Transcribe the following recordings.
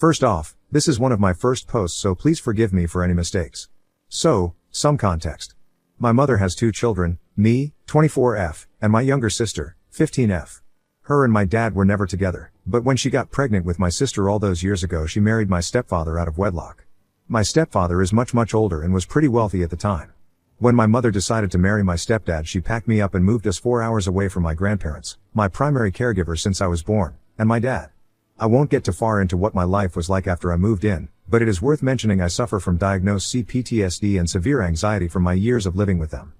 First off, this is one of my first posts, so please forgive me for any mistakes. So, some context. My mother has two children, me, 24F, and my younger sister, 15F. Her and my dad were never together, but when she got pregnant with my sister all those years ago, she married my stepfather out of wedlock. My stepfather is much older and was pretty wealthy at the time. When my mother decided to marry my stepdad, she packed me up and moved us 4 hours away from my grandparents, my primary caregiver since I was born, and my dad. I won't get too far into what my life was like after I moved in, but it is worth mentioning I suffer from diagnosed CPTSD and severe anxiety from my years of living with them.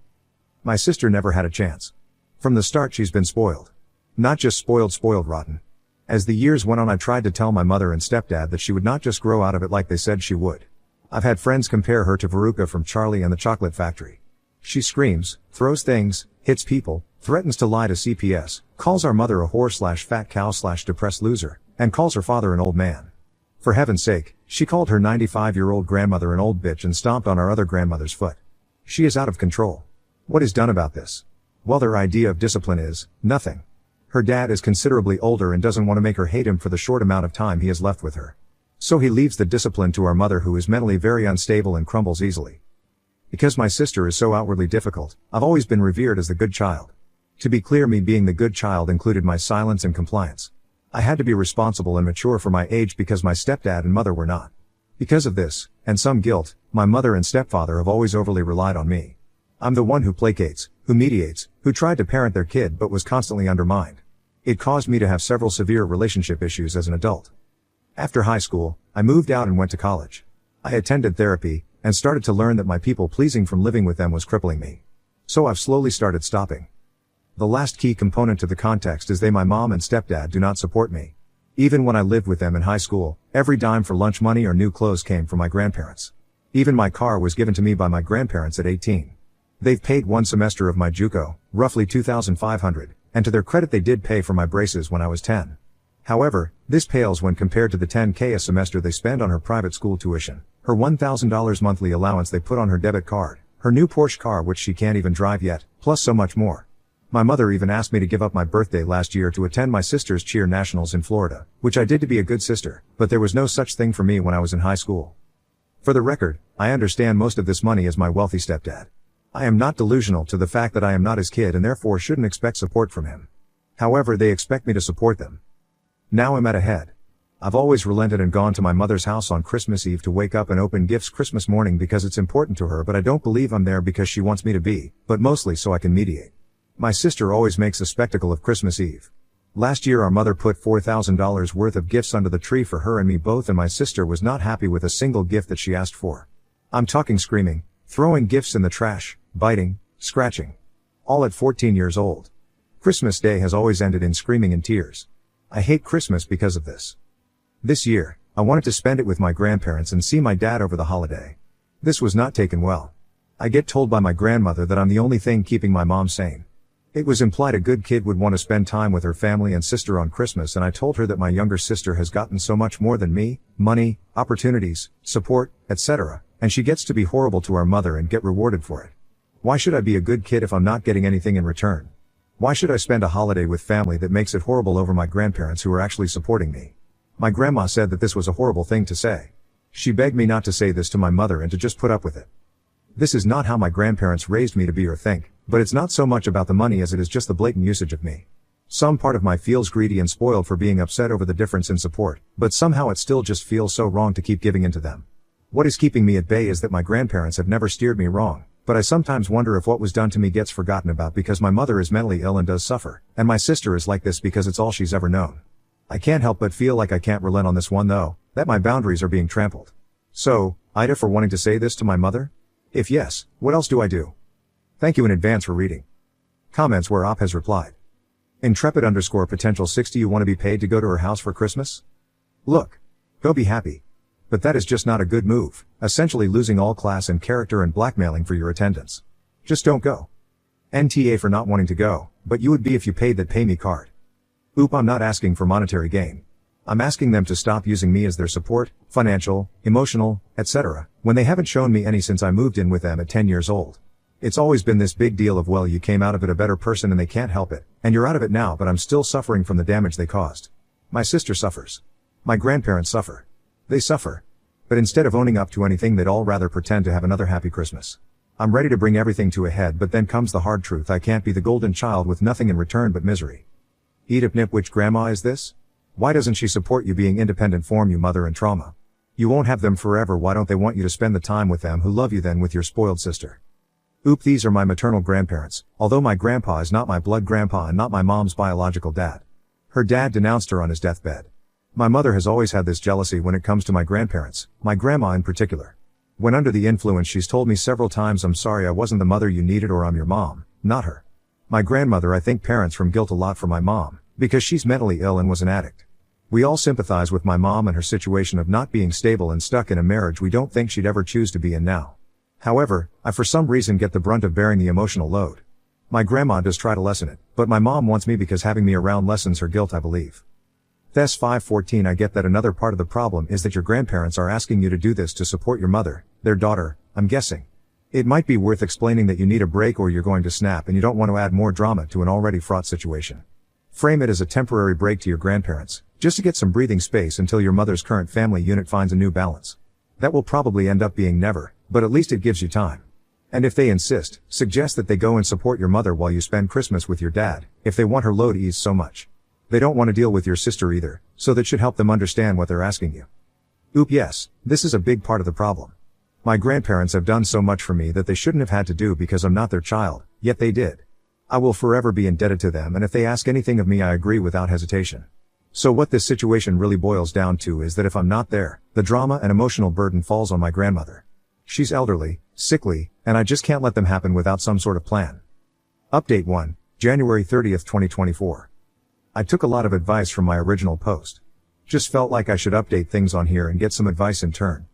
My sister never had a chance. From the start she's been spoiled. Not just spoiled rotten. As the years went on, I tried to tell my mother and stepdad that she would not just grow out of it like they said she would. I've had friends compare her to Veruca from Charlie and the Chocolate Factory. She screams, throws things, hits people, threatens to lie to CPS, calls our mother a whore/fat cow/depressed loser, and calls her father an old man. For heaven's sake, she called her 95-year-old grandmother an old bitch and stomped on our other grandmother's foot. She is out of control. What is done about this? Well, their idea of discipline is nothing. Her dad is considerably older and doesn't want to make her hate him for the short amount of time he has left with her. So he leaves the discipline to our mother, who is mentally very unstable and crumbles easily. Because my sister is so outwardly difficult, I've always been revered as the good child. To be clear, me being the good child included my silence and compliance. I had to be responsible and mature for my age because my stepdad and mother were not. Because of this, and some guilt, my mother and stepfather have always overly relied on me. I'm the one who placates, who mediates, who tried to parent their kid but was constantly undermined. It caused me to have several severe relationship issues as an adult. After high school, I moved out and went to college. I attended therapy, and started to learn that my people-pleasing from living with them was crippling me. So I've slowly started stopping. The last key component to the context is my mom and stepdad do not support me. Even when I lived with them in high school, every dime for lunch money or new clothes came from my grandparents. Even my car was given to me by my grandparents at 18. They've paid one semester of my JUCO, roughly $2,500, and to their credit they did pay for my braces when I was 10. However, this pales when compared to the $10K a semester they spend on her private school tuition, her $1,000 monthly allowance they put on her debit card, her new Porsche car which she can't even drive yet, plus so much more. My mother even asked me to give up my birthday last year to attend my sister's cheer nationals in Florida, which I did to be a good sister, but there was no such thing for me when I was in high school. For the record, I understand most of this money as my wealthy stepdad. I am not delusional to the fact that I am not his kid and therefore shouldn't expect support from him. However, they expect me to support them. Now I'm at a head. I've always relented and gone to my mother's house on Christmas Eve to wake up and open gifts Christmas morning because it's important to her, but I don't believe I'm there because she wants me to be, but mostly so I can mediate. My sister always makes a spectacle of Christmas Eve. Last year our mother put $4,000 worth of gifts under the tree for her and me both, and my sister was not happy with a single gift that she asked for. I'm talking screaming, throwing gifts in the trash, biting, scratching. All at 14 years old. Christmas Day has always ended in screaming and tears. I hate Christmas because of this. This year, I wanted to spend it with my grandparents and see my dad over the holiday. This was not taken well. I get told by my grandmother that I'm the only thing keeping my mom sane. It was implied a good kid would want to spend time with her family and sister on Christmas, and I told her that my younger sister has gotten so much more than me, money, opportunities, support, etc., and she gets to be horrible to our mother and get rewarded for it. Why should I be a good kid if I'm not getting anything in return? Why should I spend a holiday with family that makes it horrible over my grandparents who are actually supporting me? My grandma said that this was a horrible thing to say. She begged me not to say this to my mother and to just put up with it. This is not how my grandparents raised me to be or think, but it's not so much about the money as it is just the blatant usage of me. Some part of my feels greedy and spoiled for being upset over the difference in support, but somehow it still just feels so wrong to keep giving in to them. What is keeping me at bay is that my grandparents have never steered me wrong, but I sometimes wonder if what was done to me gets forgotten about because my mother is mentally ill and does suffer, and my sister is like this because it's all she's ever known. I can't help but feel like I can't relent on this one though, that my boundaries are being trampled. So, Ida, for wanting to say this to my mother? If yes, what else do I do? Thank you in advance for reading. Comments where Op has replied. Intrepid_potential 60, you want to be paid to go to her house for Christmas? Look. Go be happy. But that is just not a good move, essentially losing all class and character and blackmailing for your attendance. Just don't go. NTA for not wanting to go, but you would be if you paid that pay me card. Oop, I'm not asking for monetary gain. I'm asking them to stop using me as their support, financial, emotional, etc., when they haven't shown me any since I moved in with them at 10 years old. It's always been this big deal of, well, you came out of it a better person and they can't help it, and you're out of it now, but I'm still suffering from the damage they caused. My sister suffers. My grandparents suffer. They suffer. But instead of owning up to anything, they'd all rather pretend to have another happy Christmas. I'm ready to bring everything to a head, but then comes the hard truth: I can't be the golden child with nothing in return but misery. Eat up nip, which grandma is this? Why doesn't she support you being independent? Form you mother and trauma. You won't have them forever. Why don't they want you to spend the time with them who love you than with your spoiled sister? Oop, these are my maternal grandparents, although my grandpa is not my blood grandpa and not my mom's biological dad. Her dad denounced her on his deathbed. My mother has always had this jealousy when it comes to my grandparents, my grandma in particular. When under the influence, she's told me several times, I'm sorry I wasn't the mother you needed, or I'm your mom, not her. My grandmother, I think, parents from guilt a lot for my mom, because she's mentally ill and was an addict. We all sympathize with my mom and her situation of not being stable and stuck in a marriage we don't think she'd ever choose to be in now. However, I for some reason get the brunt of bearing the emotional load. My grandma does try to lessen it, but my mom wants me because having me around lessens her guilt, I believe. Thes 514. I get that another part of the problem is that your grandparents are asking you to do this to support your mother, their daughter, I'm guessing. It might be worth explaining that you need a break or you're going to snap and you don't want to add more drama to an already fraught situation. Frame it as a temporary break to your grandparents, just to get some breathing space until your mother's current family unit finds a new balance. That will probably end up being never, but at least it gives you time. And if they insist, suggest that they go and support your mother while you spend Christmas with your dad, if they want her load eased so much. They don't want to deal with your sister either, so that should help them understand what they're asking you. Oop, yes, this is a big part of the problem. My grandparents have done so much for me that they shouldn't have had to do because I'm not their child, yet they did. I will forever be indebted to them, and if they ask anything of me, I agree without hesitation. So what this situation really boils down to is that if I'm not there, the drama and emotional burden falls on my grandmother. She's elderly, sickly, and I just can't let them happen without some sort of plan. Update 1, January 30th, 2024. I took a lot of advice from my original post. Just felt like I should update things on here and get some advice in turn.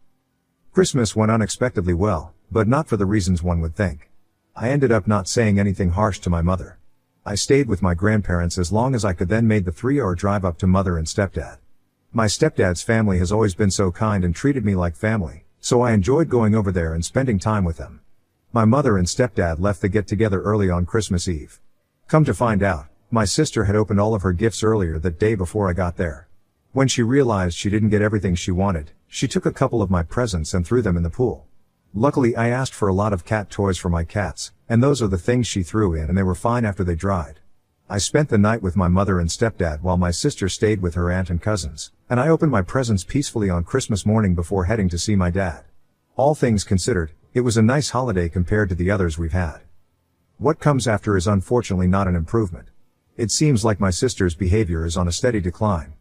Christmas went unexpectedly well, but not for the reasons one would think. I ended up not saying anything harsh to my mother. I stayed with my grandparents as long as I could, then made the 3-hour drive up to mother and stepdad. My stepdad's family has always been so kind and treated me like family, so I enjoyed going over there and spending time with them. My mother and stepdad left the get-together early on Christmas Eve. Come to find out, my sister had opened all of her gifts earlier that day before I got there. When she realized she didn't get everything she wanted, she took a couple of my presents and threw them in the pool. Luckily, I asked for a lot of cat toys for my cats, and those are the things she threw in, and they were fine after they dried. I spent the night with my mother and stepdad while my sister stayed with her aunt and cousins, and I opened my presents peacefully on Christmas morning before heading to see my dad. All things considered, it was a nice holiday compared to the others we've had. What comes after is unfortunately not an improvement. It seems like my sister's behavior is on a steady decline.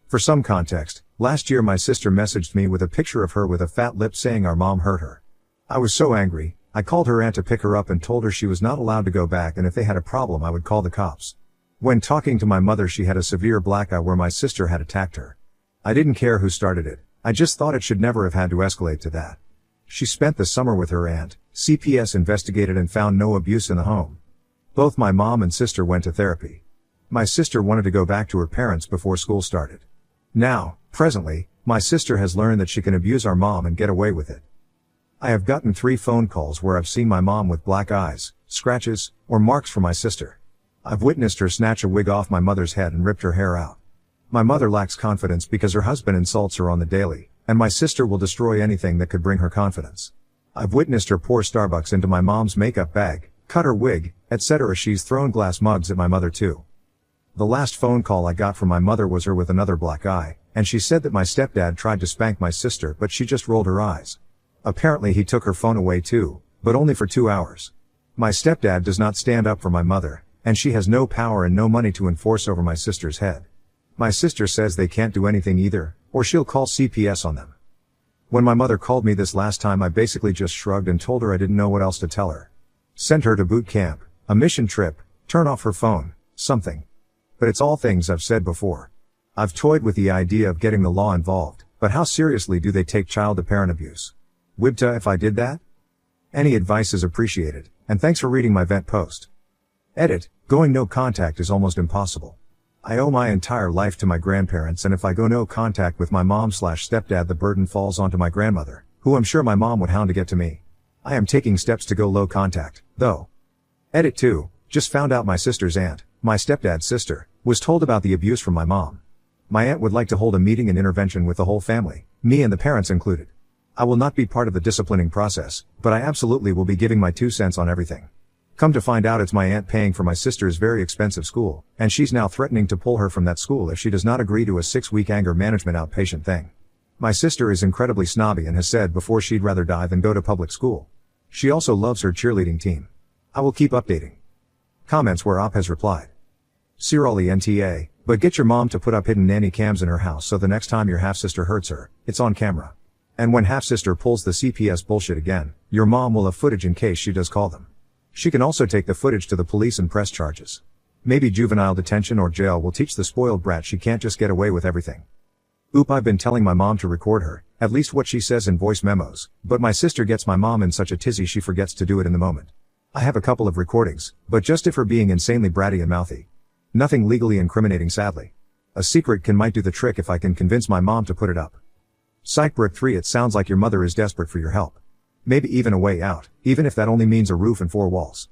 For some context, last year my sister messaged me with a picture of her with a fat lip saying our mom hurt her. I was so angry, I called her aunt to pick her up and told her she was not allowed to go back, and if they had a problem I would call the cops. When talking to my mother, she had a severe black eye where my sister had attacked her. I didn't care who started it, I just thought it should never have had to escalate to that. She spent the summer with her aunt, CPS investigated and found no abuse in the home. Both my mom and sister went to therapy. My sister wanted to go back to her parents before school started. Now, presently, my sister has learned that she can abuse our mom and get away with it. I have gotten 3 phone calls where I've seen my mom with black eyes, scratches, or marks from my sister. I've witnessed her snatch a wig off my mother's head and ripped her hair out. My mother lacks confidence because her husband insults her on the daily, and my sister will destroy anything that could bring her confidence. I've witnessed her pour Starbucks into my mom's makeup bag, cut her wig, etc. She's thrown glass mugs at my mother too. The last phone call I got from my mother was her with another black eye, and she said that my stepdad tried to spank my sister but she just rolled her eyes. Apparently he took her phone away too, but only for 2 hours. My stepdad does not stand up for my mother, and she has no power and no money to enforce over my sister's head. My sister says they can't do anything either, or she'll call CPS on them. When my mother called me this last time, I basically just shrugged and told her I didn't know what else to tell her. Sent her to boot camp, a mission trip, turn off her phone, something. But it's all things I've said before. I've toyed with the idea of getting the law involved, but how seriously do they take child-to-parent abuse? Wibta if I did that? Any advice is appreciated, and thanks for reading my vent post. Edit, going no contact is almost impossible. I owe my entire life to my grandparents, and if I go no contact with my mom/stepdad, the burden falls onto my grandmother, who I'm sure my mom would hound to get to me. I am taking steps to go low contact, though. Edit 2, just found out my sister's aunt, my stepdad's sister, was told about the abuse from my mom. My aunt would like to hold a meeting and intervention with the whole family, Me and the parents included. I will not be part of the disciplining process, but I absolutely will be giving my 2 cents on everything. Come to find out it's my aunt paying for my sister's very expensive school, and she's now threatening to pull her from that school if she does not agree to a 6-week anger management outpatient thing. My sister is incredibly snobby and has said before she'd rather die than go to public school. She also loves her cheerleading team. I will keep updating. Comments where Op has replied. Sirali NTA, but get your mom to put up hidden nanny cams in her house so the next time your half-sister hurts her, it's on camera. And when half-sister pulls the CPS bullshit again, your mom will have footage in case she does call them. She can also take the footage to the police and press charges. Maybe juvenile detention or jail will teach the spoiled brat she can't just get away with everything. Oop, I've been telling my mom to record her, at least what she says in voice memos, but my sister gets my mom in such a tizzy she forgets to do it in the moment. I have a couple of recordings, but just of her being insanely bratty and mouthy. Nothing legally incriminating sadly. A secret might do the trick if I can convince my mom to put it up. Psychbrick 3, it sounds like your mother is desperate for your help. Maybe even a way out, even if that only means a roof and 4 walls.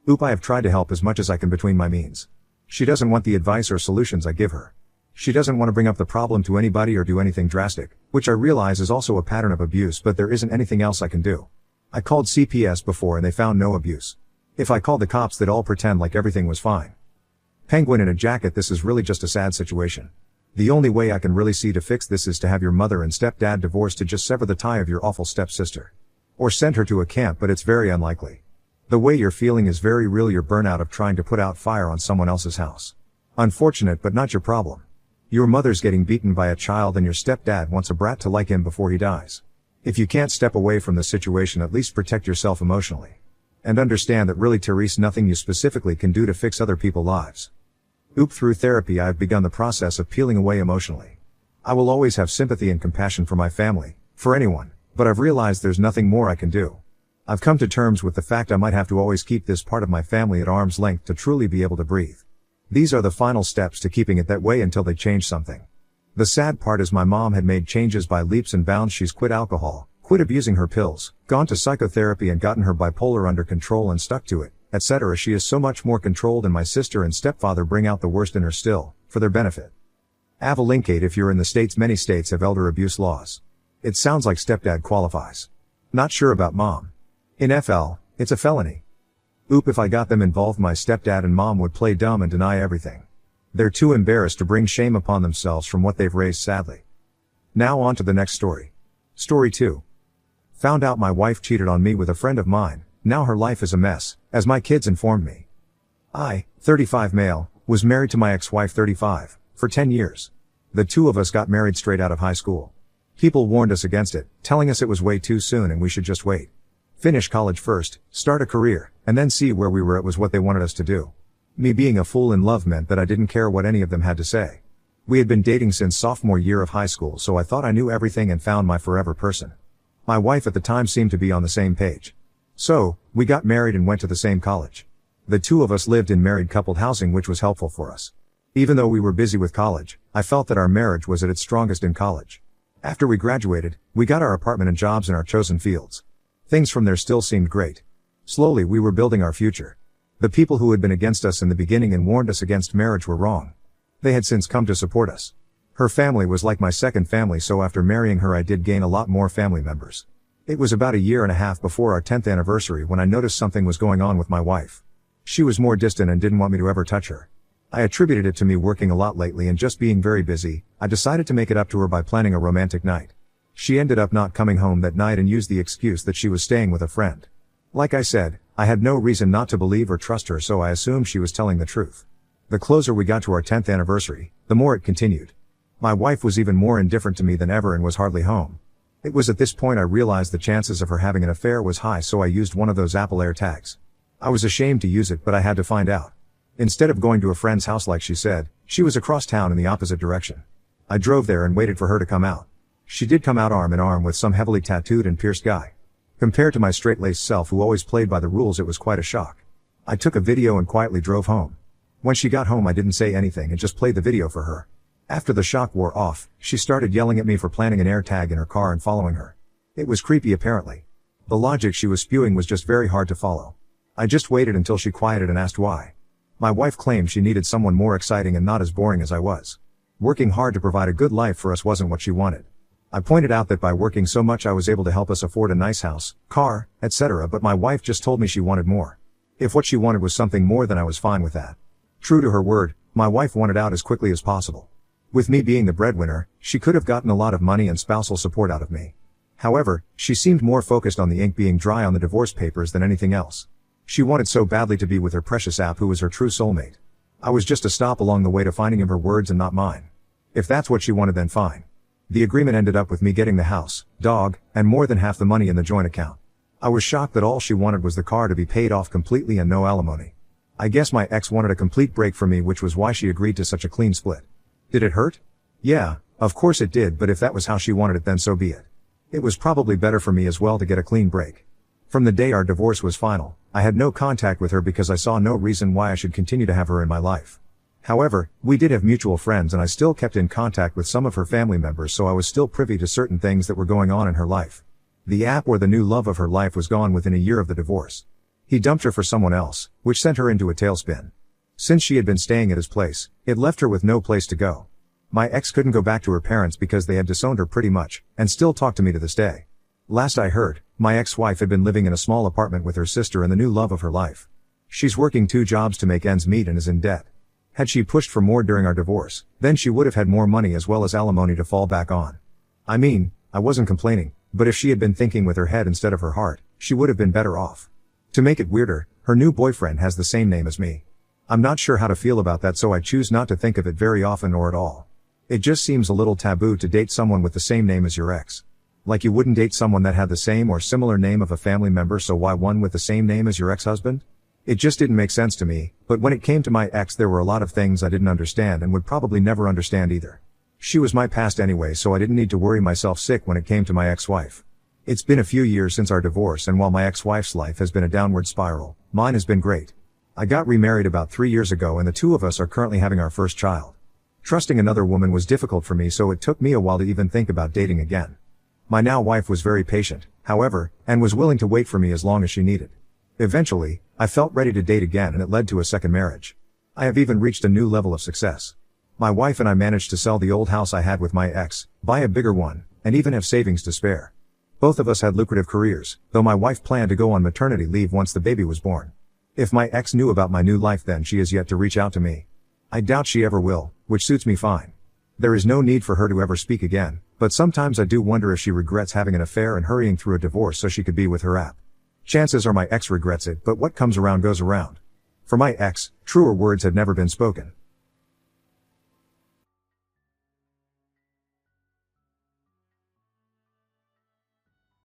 Oop, I have tried to help as much as I can between my means. She doesn't want the advice or solutions I give her. She doesn't want to bring up the problem to anybody or do anything drastic, which I realize is also a pattern of abuse, but there isn't anything else I can do. I called CPS before and they found no abuse. If I called the cops they'd all pretend like everything was fine. Penguin in a jacket, this is really just a sad situation. The only way I can really see to fix this is to have your mother and stepdad divorce, to just sever the tie of your awful stepsister. Or send her to a camp, but it's very unlikely. The way you're feeling is very real, your burnout of trying to put out fire on someone else's house. Unfortunate but not your problem. Your mother's getting beaten by a child and your stepdad wants a brat to like him before he dies. If you can't step away from the situation, at least protect yourself emotionally. And understand that really Therese, nothing you specifically can do to fix other people's lives. Oop, through therapy I've begun the process of peeling away emotionally. I will always have sympathy and compassion for my family, for anyone, but I've realized there's nothing more I can do. I've come to terms with the fact I might have to always keep this part of my family at arm's length to truly be able to breathe. These are the final steps to keeping it that way until they change something. The sad part is my mom had made changes by leaps and bounds. She's quit alcohol, quit abusing her pills, gone to psychotherapy and gotten her bipolar under control and stuck to it, etc. She is so much more controlled, and my sister and stepfather bring out the worst in her still, for their benefit. Avalinkate, if you're in the States, many states have elder abuse laws. It sounds like stepdad qualifies. Not sure about mom. In FL, it's a felony. Oop, if I got them involved my stepdad and mom would play dumb and deny everything. They're too embarrassed to bring shame upon themselves from what they've raised, sadly. Now on to the next story. Story 2. Found out my wife cheated on me with a friend of mine, now her life is a mess, as my kids informed me. I, 35 male, was married to my ex-wife 35, for 10 years. The two of us got married straight out of high school. People warned us against it, telling us it was way too soon and we should just wait. Finish college first, start a career, and then see where we were. It was what they wanted us to do. Me being a fool in love meant that I didn't care what any of them had to say. We had been dating since sophomore year of high school, so I thought I knew everything and found my forever person. My wife at the time seemed to be on the same page. So, we got married and went to the same college. The two of us lived in married coupled housing, which was helpful for us. Even though we were busy with college, I felt that our marriage was at its strongest in college. After we graduated, we got our apartment and jobs in our chosen fields. Things from there still seemed great. Slowly we were building our future. The people who had been against us in the beginning and warned us against marriage were wrong. They had since come to support us. Her family was like my second family, so after marrying her I did gain a lot more family members. It was about a year and a half before our 10th anniversary when I noticed something was going on with my wife. She was more distant and didn't want me to ever touch her. I attributed it to me working a lot lately and just being very busy. I decided to make it up to her by planning a romantic night. She ended up not coming home that night and used the excuse that she was staying with a friend. Like I said, I had no reason not to believe or trust her, so I assumed she was telling the truth. The closer we got to our 10th anniversary, the more it continued. My wife was even more indifferent to me than ever and was hardly home. It was at this point I realized the chances of her having an affair was high, so I used one of those Apple AirTags. I was ashamed to use it, but I had to find out. Instead of going to a friend's house like she said, she was across town in the opposite direction. I drove there and waited for her to come out. She did come out arm in arm with some heavily tattooed and pierced guy. Compared to my straight-laced self who always played by the rules, it was quite a shock. I took a video and quietly drove home. When she got home I didn't say anything and just played the video for her. After the shock wore off, she started yelling at me for planting an AirTag in her car and following her. It was creepy apparently. The logic she was spewing was just very hard to follow. I just waited until she quieted and asked why. My wife claimed she needed someone more exciting and not as boring as I was. Working hard to provide a good life for us wasn't what she wanted. I pointed out that by working so much I was able to help us afford a nice house, car, etc., but my wife just told me she wanted more. If what she wanted was something more, then I was fine with that. True to her word, my wife wanted out as quickly as possible. With me being the breadwinner, she could have gotten a lot of money and spousal support out of me. However, she seemed more focused on the ink being dry on the divorce papers than anything else. She wanted so badly to be with her precious app who was her true soulmate. I was just a stop along the way to finding him, her words and not mine. If that's what she wanted, then fine. The agreement ended up with me getting the house, dog, and more than half the money in the joint account. I was shocked that all she wanted was the car to be paid off completely and no alimony. I guess my ex wanted a complete break from me, which was why she agreed to such a clean split. Did it hurt? Yeah, of course it did, but if that was how she wanted it, then so be it. It was probably better for me as well to get a clean break. From the day our divorce was final, I had no contact with her because I saw no reason why I should continue to have her in my life. However, we did have mutual friends and I still kept in contact with some of her family members, so I was still privy to certain things that were going on in her life. The app or the new love of her life was gone within a year of the divorce. He dumped her for someone else, which sent her into a tailspin. Since she had been staying at his place, it left her with no place to go. My ex couldn't go back to her parents because they had disowned her pretty much, and still talk to me to this day. Last I heard, my ex-wife had been living in a small apartment with her sister and the new love of her life. She's working 2 jobs to make ends meet and is in debt. Had she pushed for more during our divorce, then she would have had more money as well as alimony to fall back on. I mean, I wasn't complaining, but if she had been thinking with her head instead of her heart, she would have been better off. To make it weirder, her new boyfriend has the same name as me. I'm not sure how to feel about that, so I choose not to think of it very often or at all. It just seems a little taboo to date someone with the same name as your ex. Like you wouldn't date someone that had the same or similar name of a family member, so why one with the same name as your ex-husband? It just didn't make sense to me, but when it came to my ex there were a lot of things I didn't understand and would probably never understand either. She was my past anyway, so I didn't need to worry myself sick when it came to my ex-wife. It's been a few years since our divorce, and while my ex-wife's life has been a downward spiral, mine has been great. I got remarried about 3 years ago and the two of us are currently having our first child. Trusting another woman was difficult for me, so it took me a while to even think about dating again. My now wife was very patient, however, and was willing to wait for me as long as she needed. Eventually, I felt ready to date again and it led to a second marriage. I have even reached a new level of success. My wife and I managed to sell the old house I had with my ex, buy a bigger one, and even have savings to spare. Both of us had lucrative careers, though my wife planned to go on maternity leave once the baby was born. If my ex knew about my new life, then she has yet to reach out to me. I doubt she ever will, which suits me fine. There is no need for her to ever speak again, but sometimes I do wonder if she regrets having an affair and hurrying through a divorce so she could be with her app. Chances are my ex regrets it, but what comes around goes around. For my ex, truer words had never been spoken.